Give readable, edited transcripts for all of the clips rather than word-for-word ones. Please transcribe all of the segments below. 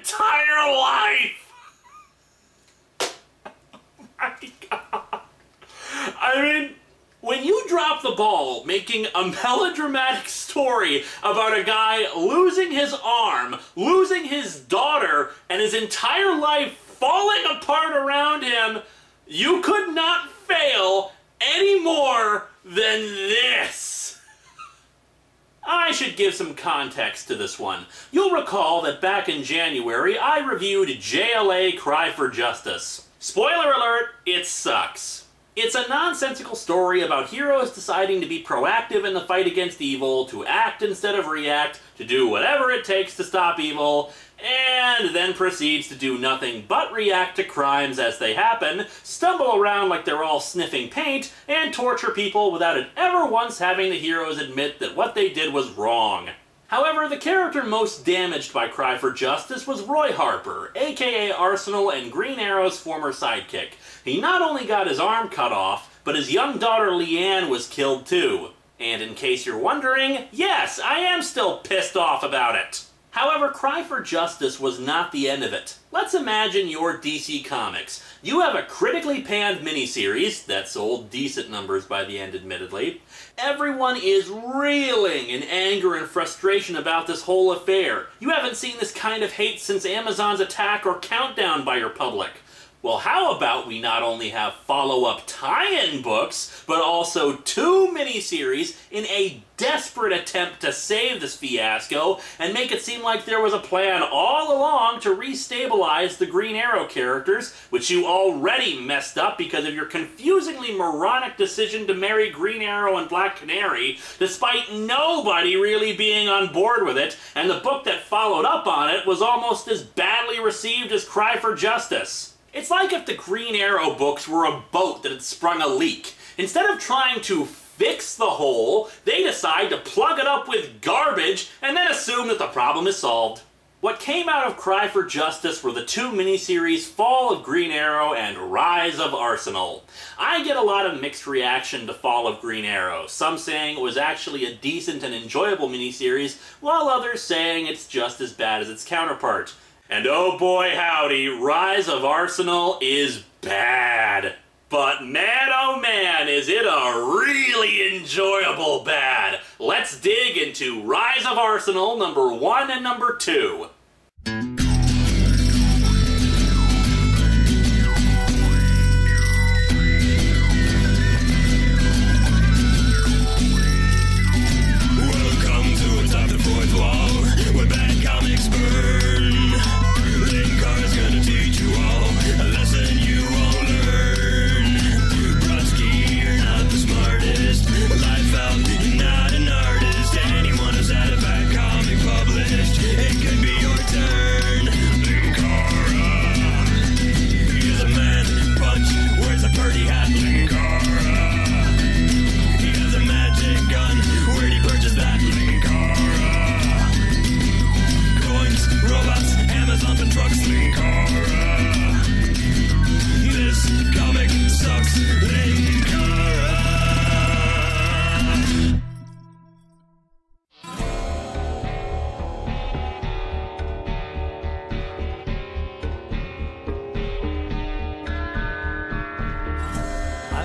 entire life! Oh my God. I mean, when you drop the ball making a melodramatic story about a guy losing his arm, losing his daughter, and his entire life falling apart around him, you could not fail any more than this. I should give some context to this one. You'll recall that back in January, I reviewed JLA Cry for Justice. Spoiler alert, it sucks. It's a nonsensical story about heroes deciding to be proactive in the fight against evil, to act instead of react, to do whatever it takes to stop evil, and then proceeds to do nothing but react to crimes as they happen, stumble around like they're all sniffing paint, and torture people without it ever once having the heroes admit that what they did was wrong. However, the character most damaged by Cry for Justice was Roy Harper, aka Arsenal and Green Arrow's former sidekick. He not only got his arm cut off, but his young daughter Leanne was killed too. And in case you're wondering, yes, I am still pissed off about it. However, Cry for Justice was not the end of it. Let's imagine you're DC Comics. You have a critically panned miniseries that sold decent numbers by the end, admittedly. Everyone is reeling in anger and frustration about this whole affair. You haven't seen this kind of hate since Amazon's attack or Countdown by your public. Well, how about we not only have follow-up tie-in books, but also 2 miniseries in a desperate attempt to save this fiasco and make it seem like there was a plan all along to restabilize the Green Arrow characters, which you already messed up because of your confusingly moronic decision to marry Green Arrow and Black Canary, despite nobody really being on board with it, and the book that followed up on it was almost as badly received as Cry for Justice. It's like if the Green Arrow books were a boat that had sprung a leak. Instead of trying to fix the hole, they decide to plug it up with garbage and then assume that the problem is solved. What came out of Cry for Justice were the 2 miniseries Fall of Green Arrow and Rise of Arsenal. I get a lot of mixed reaction to Fall of Green Arrow, some saying it was actually a decent and enjoyable miniseries, while others saying it's just as bad as its counterpart. And oh boy howdy, Rise of Arsenal is bad. But man oh man, is it a really enjoyable bad. Let's dig into Rise of Arsenal number 1 and number 2. Welcome to Atop the Fourth Wall, where bad comics burn. Linkara's gonna teach you all a lesson you won't learn. Brodsky, you're not the smartest. Life out, you're not an artist. Anyone who's had a bad comic published, it could be your turn. Linkara, he's a man punch, wears a party hat. Linkara, he has a magic gun. Where'd he purchase that? Linkara, coins, robots, Amazon and trucks. Linkara, this comic sucks. Linkara.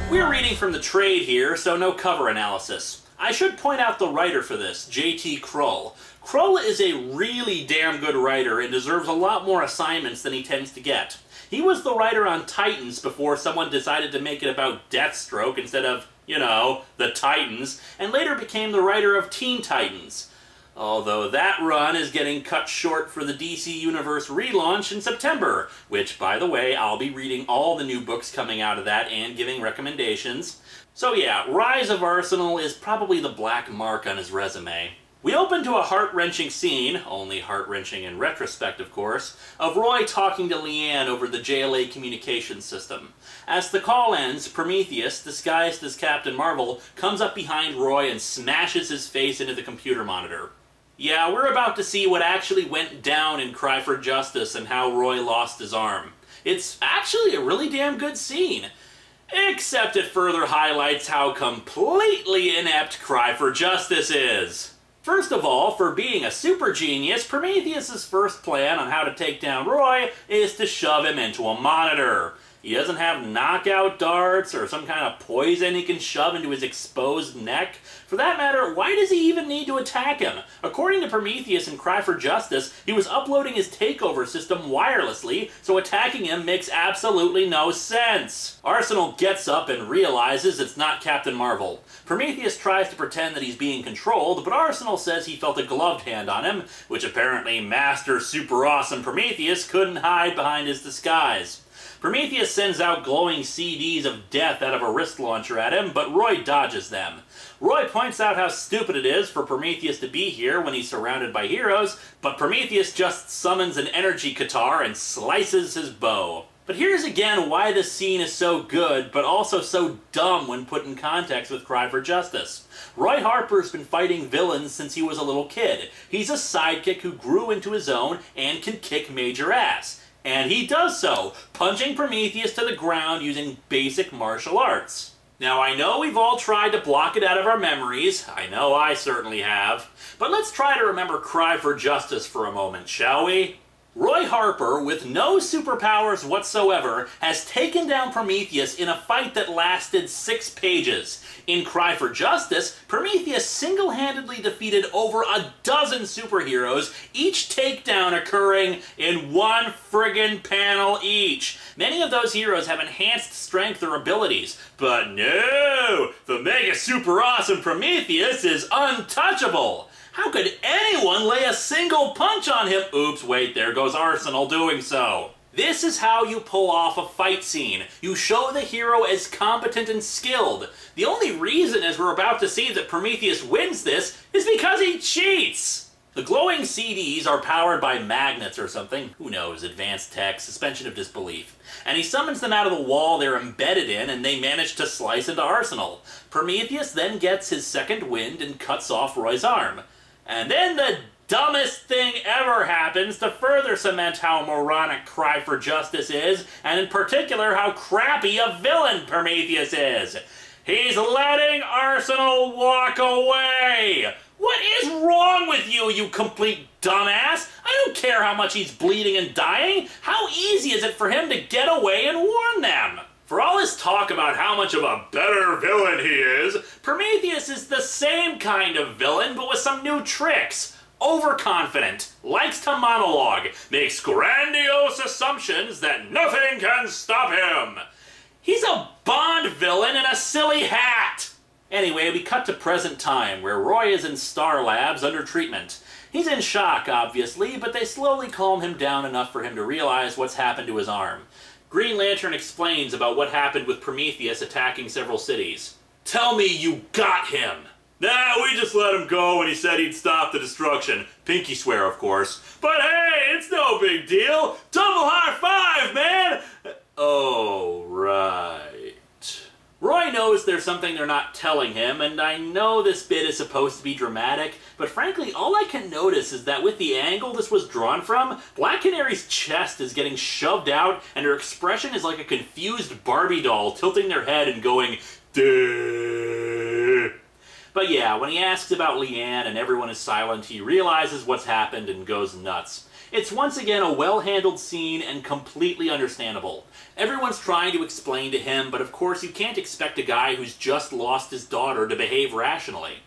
We're reading from the trade here, so no cover analysis. I should point out the writer for this, J.T. Krull. Krull is a really damn good writer and deserves a lot more assignments than he tends to get. He was the writer on Titans before someone decided to make it about Deathstroke instead of, you know, the Titans, and later became the writer of Teen Titans. Although that run is getting cut short for the DC Universe relaunch in September, which, by the way, I'll be reading all the new books coming out of that and giving recommendations. So yeah, Rise of Arsenal is probably the black mark on his resume. We open to a heart-wrenching scene, only heart-wrenching in retrospect of course, of Roy talking to Leanne over the JLA communications system. As the call ends, Prometheus, disguised as Captain Marvel, comes up behind Roy and smashes his face into the computer monitor. Yeah, we're about to see what actually went down in Cry for Justice and how Roy lost his arm. It's actually a really damn good scene. Except it further highlights how completely inept Cry for Justice is. First of all, for being a super genius, Prometheus' first plan on how to take down Roy is to shove him into a monitor. He doesn't have knockout darts or some kind of poison he can shove into his exposed neck. For that matter, why does he even need to attack him? According to Prometheus in Cry for Justice, he was uploading his takeover system wirelessly, so attacking him makes absolutely no sense. Arsenal gets up and realizes it's not Captain Marvel. Prometheus tries to pretend that he's being controlled, but Arsenal says he felt a gloved hand on him, which apparently Master Super Awesome Prometheus couldn't hide behind his disguise. Prometheus sends out glowing CDs of death out of a wrist launcher at him, but Roy dodges them. Roy points out how stupid it is for Prometheus to be here when he's surrounded by heroes, but Prometheus just summons an energy guitar and slices his bow. But here's again why this scene is so good, but also so dumb when put in context with Cry for Justice. Roy Harper's been fighting villains since he was a little kid. He's a sidekick who grew into his own and can kick major ass. And he does so, punching Prometheus to the ground using basic martial arts. Now, I know we've all tried to block it out of our memories. I know I certainly have. But let's try to remember Cry for Justice for a moment, shall we? Roy Harper, with no superpowers whatsoever, has taken down Prometheus in a fight that lasted 6 pages. In Cry for Justice, Prometheus single-handedly defeated over a dozen superheroes, each takedown occurring in one friggin' panel each. Many of those heroes have enhanced strength or abilities, but no! The mega super awesome Prometheus is untouchable! How could anyone lay a single punch on him? Oops, wait, there goes Arsenal doing so. This is how you pull off a fight scene. You show the hero as competent and skilled. The only reason, as we're about to see, that Prometheus wins this is because he cheats. The glowing CDs are powered by magnets or something. Who knows, advanced tech, suspension of disbelief. And he summons them out of the wall they're embedded in, and they manage to slice into Arsenal. Prometheus then gets his second wind and cuts off Roy's arm. And then the dumbest thing ever happens to further cement how moronic Cry for Justice is, and in particular how crappy a villain Prometheus is. He's letting Arsenal walk away! What is wrong with you, you complete dumbass? I don't care how much he's bleeding and dying. How easy is it for him to get away and warn them? For all his talk about how much of a better villain he is, Prometheus is the same kind of villain, but with some new tricks. Overconfident, likes to monologue, makes grandiose assumptions that nothing can stop him. He's a Bond villain in a silly hat. Anyway, we cut to present time, where Roy is in Star Labs under treatment. He's in shock, obviously, but they slowly calm him down enough for him to realize what's happened to his arm. Green Lantern explains about what happened with Prometheus attacking several cities. Tell me you got him! Nah, we just let him go when he said he'd stop the destruction. Pinky swear, of course. But hey, it's no big deal! Double high five, man! Oh, right. Roy knows there's something they're not telling him, and I know this bit is supposed to be dramatic, but frankly, all I can notice is that with the angle this was drawn from, Black Canary's chest is getting shoved out, and her expression is like a confused Barbie doll tilting their head and going, duh. But yeah, when he asks about Leanne and everyone is silent, he realizes what's happened and goes nuts. It's once again a well-handled scene and completely understandable. Everyone's trying to explain to him, but of course you can't expect a guy who's just lost his daughter to behave rationally.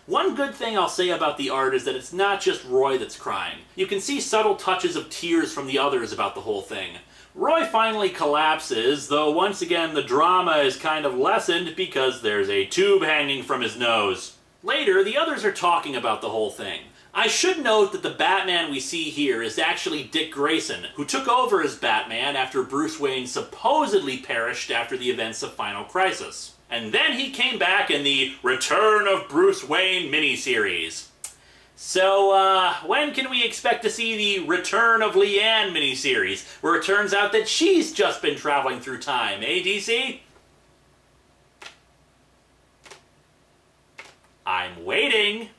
One good thing I'll say about the art is that it's not just Roy that's crying. You can see subtle touches of tears from the others about the whole thing. Roy finally collapses, though once again the drama is kind of lessened because there's a tube hanging from his nose. Later, the others are talking about the whole thing. I should note that the Batman we see here is actually Dick Grayson, who took over as Batman after Bruce Wayne supposedly perished after the events of Final Crisis. And then he came back in the Return of Bruce Wayne miniseries. So, when can we expect to see the Return of Leanne miniseries, where it turns out that she's just been traveling through time, eh, DC? I'm waiting!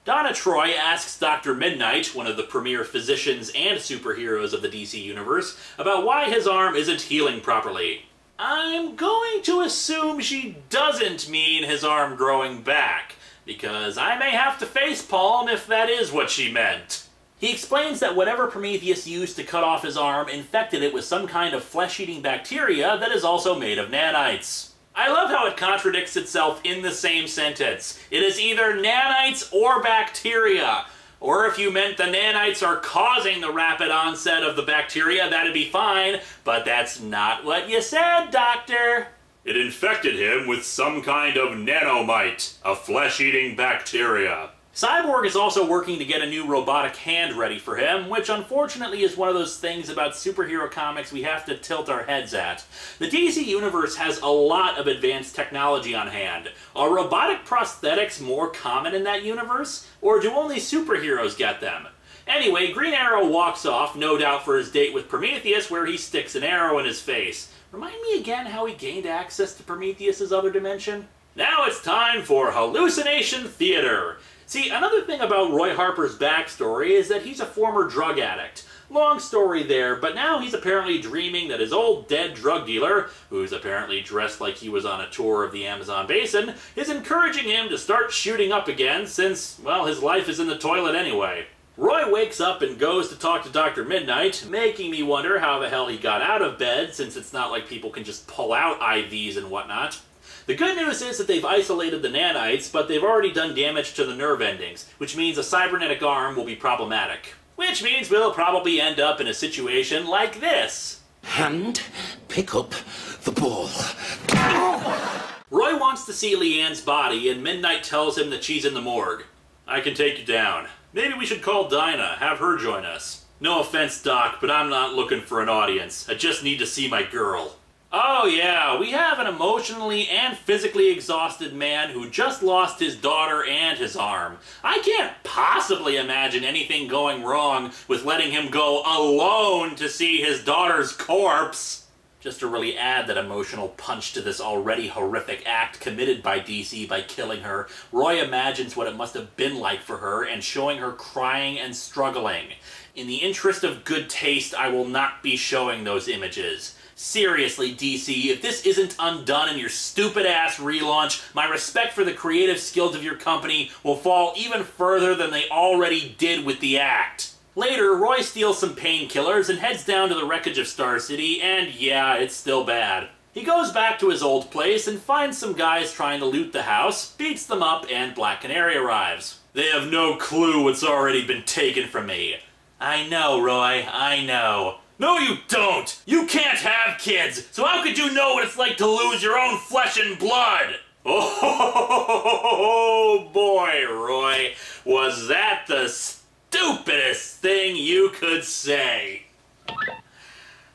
Donna Troy asks Dr. Midnight, one of the premier physicians and superheroes of the DC Universe, about why his arm isn't healing properly. I'm going to assume she doesn't mean his arm growing back. because I may have to facepalm if that is what she meant. He explains that whatever Prometheus used to cut off his arm infected it with some kind of flesh-eating bacteria that is also made of nanites. I love how it contradicts itself in the same sentence. It is either nanites or bacteria. Or if you meant the nanites are causing the rapid onset of the bacteria, that'd be fine, but that's not what you said, Doctor. It infected him with some kind of nanomite, a flesh-eating bacteria. Cyborg is also working to get a new robotic hand ready for him, which unfortunately is one of those things about superhero comics we have to tilt our heads at. The DC Universe has a lot of advanced technology on hand. Are robotic prosthetics more common in that universe, or do only superheroes get them? Anyway, Green Arrow walks off, no doubt for his date with Prometheus, where he sticks an arrow in his face. Remind me again how he gained access to Prometheus' other dimension? Now it's time for Hallucination Theater. See, another thing about Roy Harper's backstory is that he's a former drug addict. Long story there, but now he's apparently dreaming that his old dead drug dealer, who's apparently dressed like he was on a tour of the Amazon basin, is encouraging him to start shooting up again since, well, his life is in the toilet anyway. Roy wakes up and goes to talk to Dr. Midnight, making me wonder how the hell he got out of bed, since it's not like people can just pull out IVs and whatnot. The good news is that they've isolated the nanites, but they've already done damage to the nerve endings, which means a cybernetic arm will be problematic. Which means we'll probably end up in a situation like this. Hand, pick up the ball. Roy wants to see Leanne's body, and Midnight tells him that she's in the morgue. I can take you down. Maybe we should call Dinah, have her join us. No offense, Doc, but I'm not looking for an audience. I just need to see my girl. Oh yeah, we have an emotionally and physically exhausted man who just lost his daughter and his arm. I can't possibly imagine anything going wrong with letting him go alone to see his daughter's corpse. Just to really add that emotional punch to this already horrific act committed by DC by killing her, Roy imagines what it must have been like for her and showing her crying and struggling. In the interest of good taste, I will not be showing those images. Seriously, DC, if this isn't undone in your stupid-ass relaunch, my respect for the creative skills of your company will fall even further than they already did with the act. Later, Roy steals some painkillers and heads down to the wreckage of Star City, and yeah, it's still bad. He goes back to his old place and finds some guys trying to loot the house, beats them up, and Black Canary arrives. They have no clue what's already been taken from me. I know, Roy, I know. No, you don't! You can't have kids, so how could you know what it's like to lose your own flesh and blood? Oh boy, Roy, was that the stupidest thing you could say.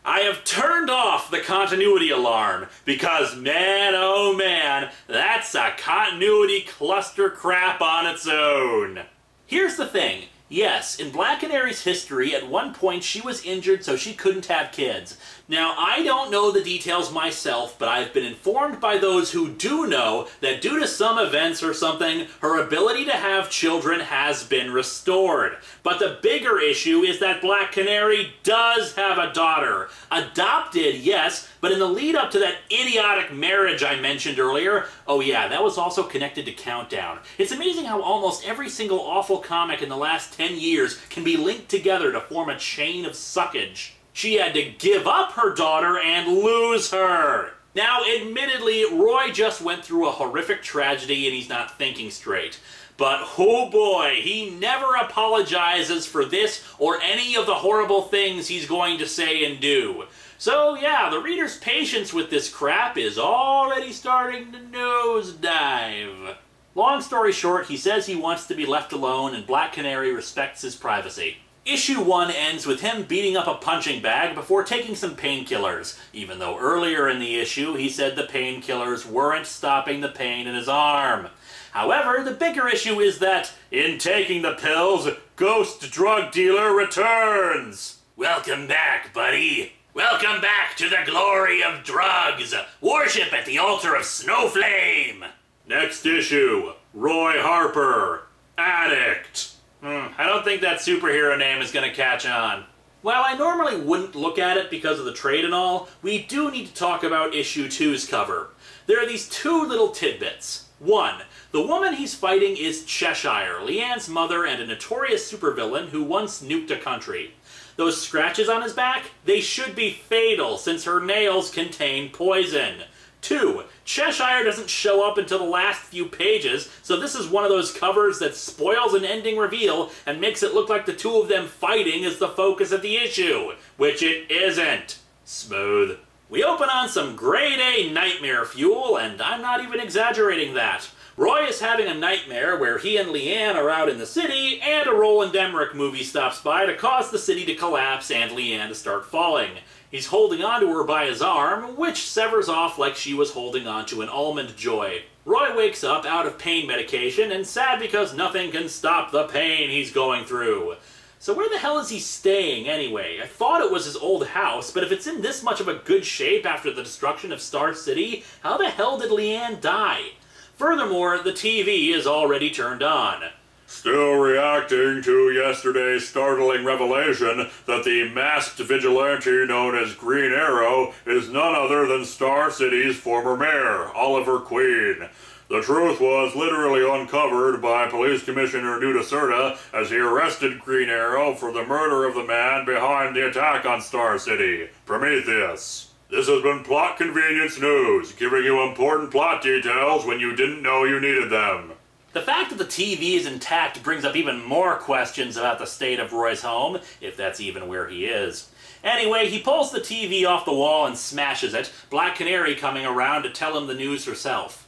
I have turned off the continuity alarm, because man, oh man, that's a continuity cluster crap on its own. Here's the thing. Yes, in Black Canary's history, at one point she was injured so she couldn't have kids. Now, I don't know the details myself, but I've been informed by those who do know that due to some events or something, her ability to have children has been restored. But the bigger issue is that Black Canary does have a daughter. Adopted, yes, but in the lead up to that idiotic marriage I mentioned earlier, oh yeah, that was also connected to Countdown. It's amazing how almost every single awful comic in the last 10 years can be linked together to form a chain of suckage. She had to give up her daughter and lose her. Now, admittedly, Roy just went through a horrific tragedy and he's not thinking straight. But oh boy, he never apologizes for this or any of the horrible things he's going to say and do. So yeah, the reader's patience with this crap is already starting to nosedive. Long story short, he says he wants to be left alone and Black Canary respects his privacy. Issue 1 ends with him beating up a punching bag before taking some painkillers, even though earlier in the issue he said the painkillers weren't stopping the pain in his arm. However, the bigger issue is that, in taking the pills, Ghost Drug Dealer returns! Welcome back, buddy! Welcome back to the glory of drugs! Worship at the altar of Snowflame! Next issue, Roy Harper, Addict. I don't think that superhero name is going to catch on. While I normally wouldn't look at it because of the trade and all, we do need to talk about issue 2's cover. There are these two little tidbits. 1. The woman he's fighting is Cheshire, Leanne's mother and a notorious supervillain who once nuked a country. Those scratches on his back, they should be fatal since her nails contain poison. 2. Cheshire doesn't show up until the last few pages, so this is one of those covers that spoils an ending reveal and makes it look like the two of them fighting is the focus of the issue, which it isn't. Smooth. We open on some grade A nightmare fuel, and I'm not even exaggerating that. Roy is having a nightmare where he and Leanne are out in the city, and a Roland Emmerich movie stops by to cause the city to collapse and Leanne to start falling. He's holding onto her by his arm, which severs off like she was holding onto an almond joy. Roy wakes up out of pain medication and sad because nothing can stop the pain he's going through. So where the hell is he staying anyway? I thought it was his old house, but if it's in this much of a good shape after the destruction of Star City, how the hell did Leanne die? Furthermore, the TV is already turned on. Still reacting to yesterday's startling revelation that the masked vigilante known as Green Arrow is none other than Star City's former mayor, Oliver Queen. The truth was literally uncovered by Police Commissioner Nudaserta as he arrested Green Arrow for the murder of the man behind the attack on Star City, Prometheus. This has been Plot Convenience News, giving you important plot details when you didn't know you needed them. The fact that the TV is intact brings up even more questions about the state of Roy's home, if that's even where he is. Anyway, he pulls the TV off the wall and smashes it, Black Canary coming around to tell him the news herself.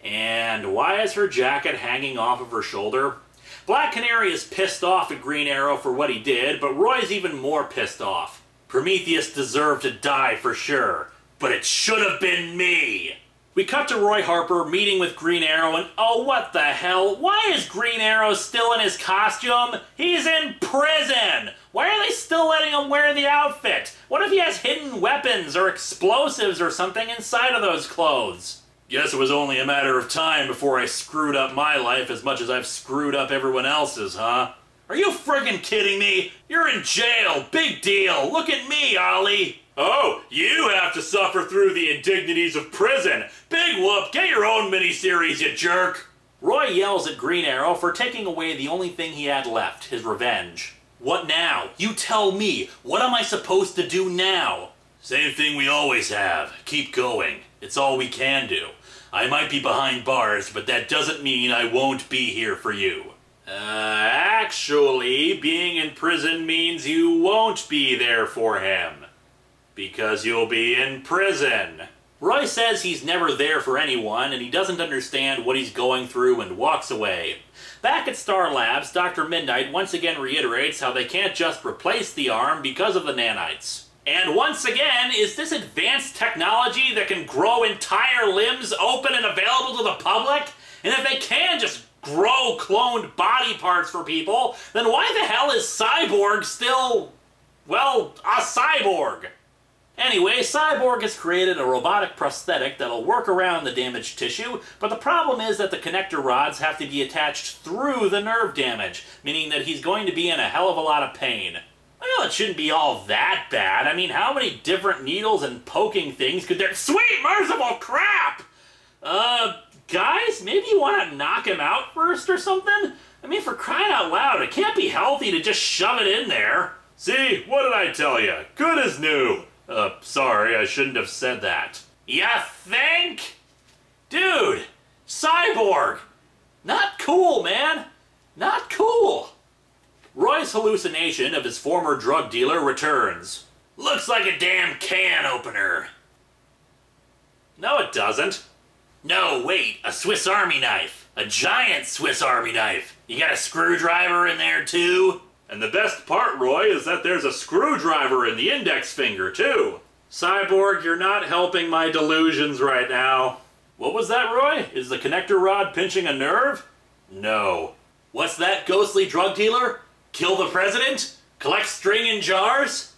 And why is her jacket hanging off of her shoulder? Black Canary is pissed off at Green Arrow for what he did, but Roy's even more pissed off. Prometheus deserved to die for sure, but it should have been me! We cut to Roy Harper meeting with Green Arrow and oh, what the hell? Why is Green Arrow still in his costume? He's in prison! Why are they still letting him wear the outfit? What if he has hidden weapons or explosives or something inside of those clothes? Guess it was only a matter of time before I screwed up my life as much as I've screwed up everyone else's, huh? Are you friggin' kidding me? You're in jail! Big deal! Look at me, Ollie! Oh, you have to suffer through the indignities of prison! Big whoop! Get your own miniseries, you jerk! Roy yells at Green Arrow for taking away the only thing he had left, his revenge. What now? You tell me! What am I supposed to do now? Same thing we always have. Keep going. It's all we can do. I might be behind bars, but that doesn't mean I won't be here for you. Actually, being in prison means you won't be there for him. Because you'll be in prison. Roy says he's never there for anyone, and he doesn't understand what he's going through and walks away. Back at Star Labs, Dr. Midnight once again reiterates how they can't just replace the arm because of the nanites. And once again, is this advanced technology that can grow entire limbs open and available to the public? And if they can just grow cloned body parts for people, then why the hell is Cyborg still, well, a cyborg? Anyway, Cyborg has created a robotic prosthetic that'll work around the damaged tissue, but the problem is that the connector rods have to be attached through the nerve damage, meaning that he's going to be in a hell of a lot of pain. Well, it shouldn't be all that bad. I mean, how many different needles and poking things could there— Sweet merciful crap! Guys, maybe you want to knock him out first or something? I mean, for crying out loud, it can't be healthy to just shove it in there. See, what did I tell you? Good as new. Sorry, I shouldn't have said that. Ya think? Dude, Cyborg! Not cool, man. Not cool. Roy's hallucination of his former drug dealer returns. Looks like a damn can opener. No, it doesn't. No, wait, a Swiss Army knife. A giant Swiss Army knife. You got a screwdriver in there, too? And the best part, Roy, is that there's a screwdriver in the index finger, too. Cyborg, you're not helping my delusions right now. What was that, Roy? Is the connector rod pinching a nerve? No. What's that, ghostly drug dealer? Kill the president? Collect string in jars?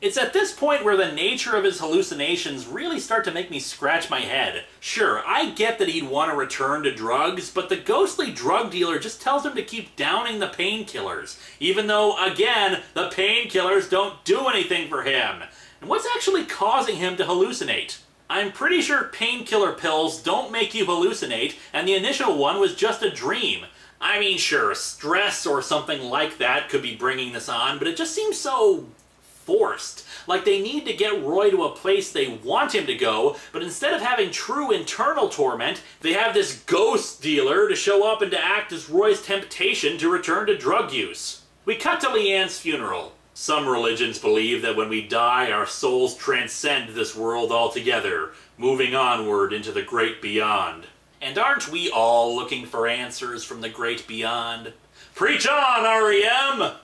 It's at this point where the nature of his hallucinations really start to make me scratch my head. Sure, I get that he'd want to return to drugs, but the ghostly drug dealer just tells him to keep downing the painkillers, even though, again, the painkillers don't do anything for him. And what's actually causing him to hallucinate? I'm pretty sure painkiller pills don't make you hallucinate, and the initial one was just a dream. I mean, sure, stress or something like that could be bringing this on, but it just seems so forced. Like they need to get Roy to a place they want him to go, but instead of having true internal torment, they have this ghost dealer to show up and to act as Roy's temptation to return to drug use. We cut to Leanne's funeral. Some religions believe that when we die, our souls transcend this world altogether, moving onward into the great beyond. And aren't we all looking for answers from the great beyond? Preach on, REM!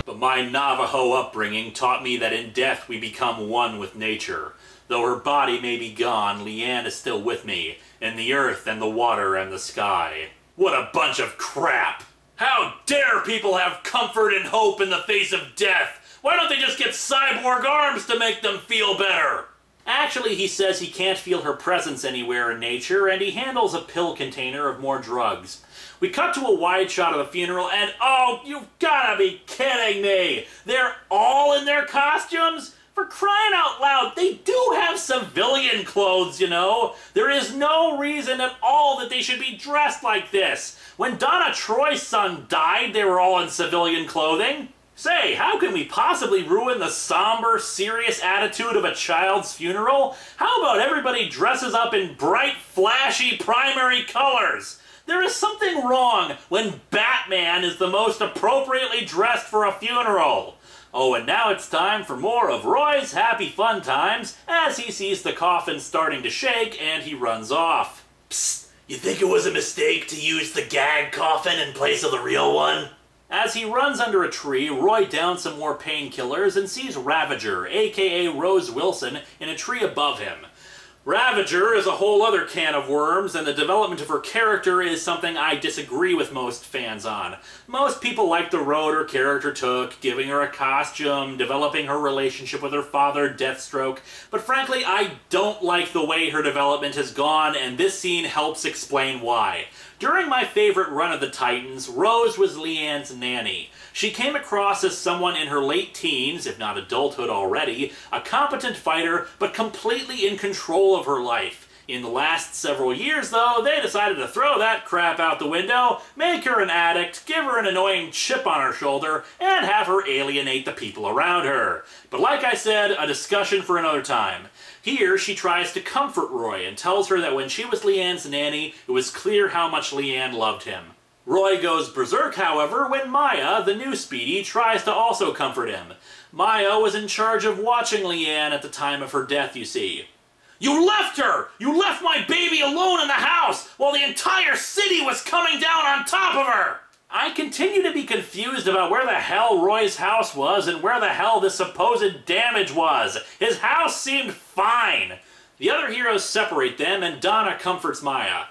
But my Navajo upbringing taught me that in death we become one with nature. Though her body may be gone, Leanne is still with me, in the earth and the water and the sky. What a bunch of crap! How dare people have comfort and hope in the face of death? Why don't they just get cyborg arms to make them feel better? Actually, he says he can't feel her presence anywhere in nature, and he handles a pill container of more drugs. We cut to a wide shot of the funeral, and oh, you've gotta be kidding me! They're all in their costumes? For crying out loud, they do have civilian clothes, you know? There is no reason at all that they should be dressed like this. When Donna Troy's son died, they were all in civilian clothing. Say, how can we possibly ruin the somber, serious attitude of a child's funeral? How about everybody dresses up in bright, flashy primary colors? There is something wrong when Batman is the most appropriately dressed for a funeral. Oh, and now it's time for more of Roy's happy fun times as he sees the coffin starting to shake and he runs off. Psst, you think it was a mistake to use the gag coffin in place of the real one? As he runs under a tree, Roy downs some more painkillers and sees Ravager, aka Rose Wilson, in a tree above him. Ravager is a whole other can of worms, and the development of her character is something I disagree with most fans on. Most people like the road her character took, giving her a costume, developing her relationship with her father, Deathstroke, but frankly, I don't like the way her development has gone, and this scene helps explain why. During my favorite run of the Titans, Rose was Leanne's nanny. She came across as someone in her late teens, if not adulthood already, a competent fighter, but completely in control of her life. In the last several years, though, they decided to throw that crap out the window, make her an addict, give her an annoying chip on her shoulder, and have her alienate the people around her. But like I said, a discussion for another time. Here, she tries to comfort Roy and tells her that when she was Leanne's nanny, it was clear how much Leanne loved him. Roy goes berserk, however, when Maya, the new Speedy, tries to also comfort him. Maya was in charge of watching Leanne at the time of her death, you see. You left her! You left my baby alone in the house while the entire city was coming down on top of her! I continue to be confused about where the hell Roy's house was and where the hell this supposed damage was. His house seemed fine. The other heroes separate them and Donna comforts Maya.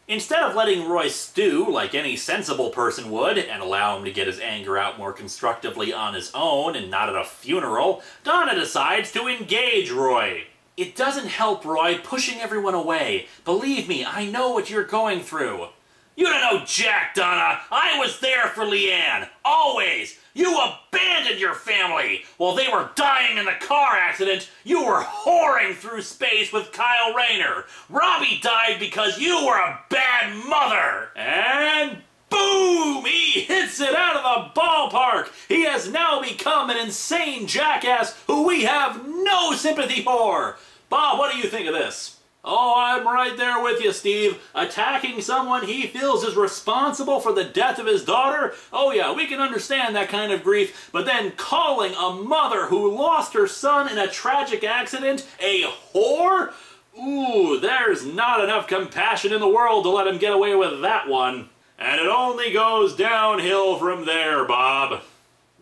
Instead of letting Roy stew like any sensible person would and allow him to get his anger out more constructively on his own and not at a funeral, Donna decides to engage Roy. It doesn't help, Roy, pushing everyone away. Believe me, I know what you're going through. You don't know jack, Donna. I was there for Leanne. Always. You abandoned your family. While they were dying in the car accident, you were whoring through space with Kyle Rayner. Robbie died because you were a bad mother. And boom! He hits it out of the ballpark. He has now become an insane jackass who we have no sympathy for. Bob, what do you think of this? Oh, I'm right there with you, Steve. Attacking someone he feels is responsible for the death of his daughter? Oh yeah, we can understand that kind of grief, but then calling a mother who lost her son in a tragic accident a whore? Ooh, there's not enough compassion in the world to let him get away with that one. And it only goes downhill from there, Bob.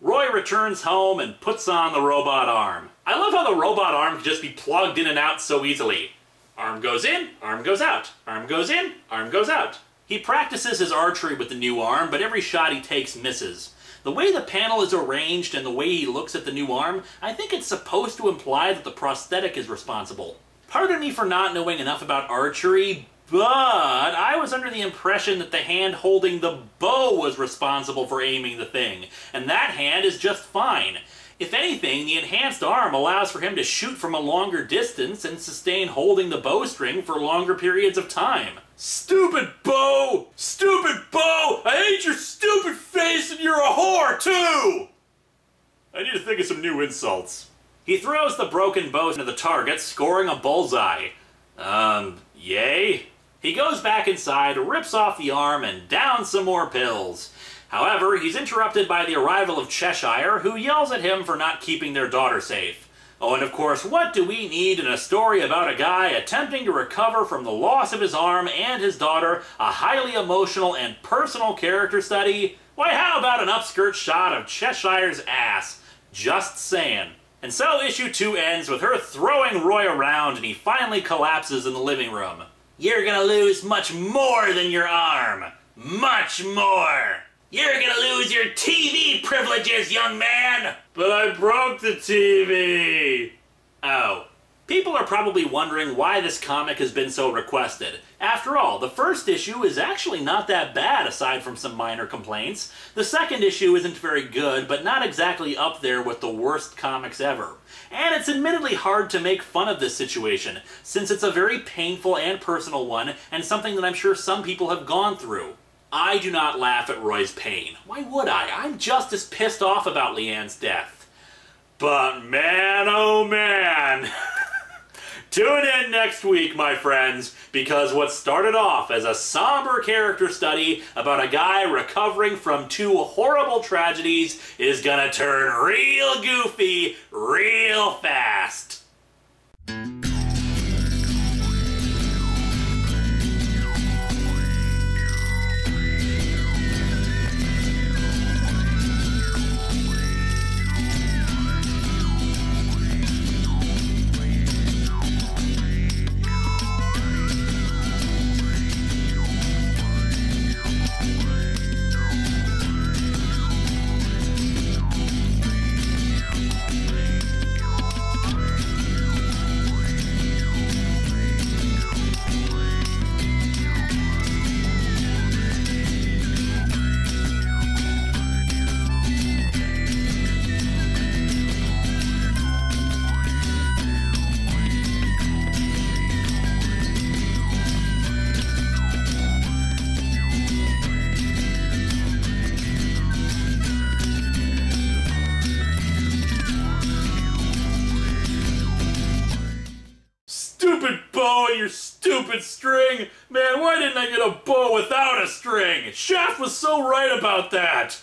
Roy returns home and puts on the robot arm. I love how the robot arm can just be plugged in and out so easily. Arm goes in, arm goes out. Arm goes in, arm goes out. He practices his archery with the new arm, but every shot he takes misses. The way the panel is arranged and the way he looks at the new arm, I think it's supposed to imply that the prosthetic is responsible. Pardon me for not knowing enough about archery, but I was under the impression that the hand holding the bow was responsible for aiming the thing, and that hand is just fine. If anything, the enhanced arm allows for him to shoot from a longer distance and sustain holding the bowstring for longer periods of time. Stupid bow! Stupid bow! I hate your stupid face and you're a whore, too! I need to think of some new insults. He throws the broken bow into the target, scoring a bullseye. Yay? He goes back inside, rips off the arm, and downs some more pills. However, he's interrupted by the arrival of Cheshire, who yells at him for not keeping their daughter safe. Oh, and of course, what do we need in a story about a guy attempting to recover from the loss of his arm and his daughter, a highly emotional and personal character study? Why, how about an upskirt shot of Cheshire's ass? Just saying. And so issue 2 ends with her throwing Roy around and he finally collapses in the living room. You're gonna lose much more than your arm. Much more. You're gonna lose your TV privileges, young man! But I broke the TV! Oh. People are probably wondering why this comic has been so requested. After all, the first issue is actually not that bad aside from some minor complaints. The second issue isn't very good, but not exactly up there with the worst comics ever. And it's admittedly hard to make fun of this situation, since it's a very painful and personal one, and something that I'm sure some people have gone through. I do not laugh at Roy's pain. Why would I? I'm just as pissed off about Leanne's death. But man, oh man! Tune in next week, my friends, because what started off as a somber character study about a guy recovering from 2 horrible tragedies is gonna turn real goofy real fast. Stupid bow and your stupid string! Man, why didn't I get a bow without a string? Shaft was so right about that!